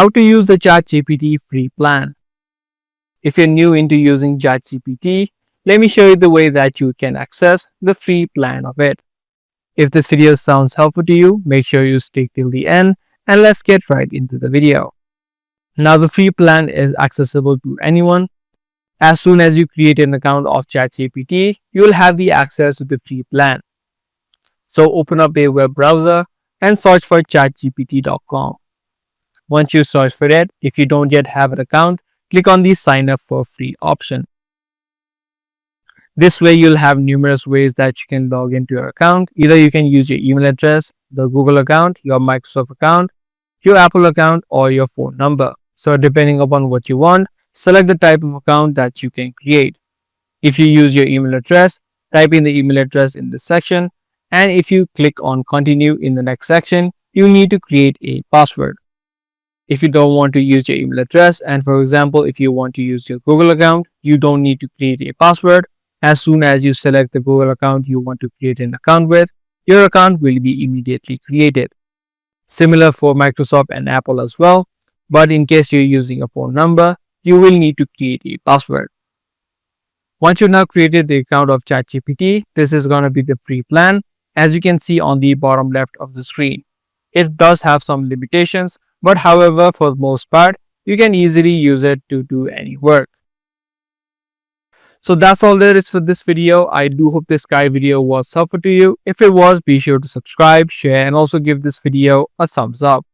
How to use the Chatgpt free plan. If you're new into using Chatgpt, let me show you the way that you can access the free plan of it. If this video sounds helpful to you, make sure you stick till the end and let's get right into the video. Now the free plan is accessible to anyone. As soon as you create an account of Chatgpt, you will have the access to the free plan. So open up a web browser and search for chatgpt.com. Once you search for it, if you don't yet have an account, click on the sign up for free option. This way you'll have numerous ways that you can log into your account. Either you can use your email address, the Google account, your Microsoft account, your Apple account, or your phone number. So depending upon what you want, select the type of account that you can create. If you use your email address, type in the email address in this section, and if you click on continue in the next section, you need to create a password. If you don't want to use your email address, and for example, if you want to use your Google account, you don't need to create a password. As soon as you select the Google account you want to create an account with, your account will be immediately created. Similar for Microsoft and Apple as well, but in case you're using a phone number, you will need to create a password. Once you've now created the account of Chatgpt, this is going to be the free plan, as you can see on the bottom left of the screen. It does have some limitations, but however, for the most part, you can easily use it to do any work. So that's all there is for this video. I do hope this guide video was helpful to you. If it was, be sure to subscribe, share, and also give this video a thumbs up.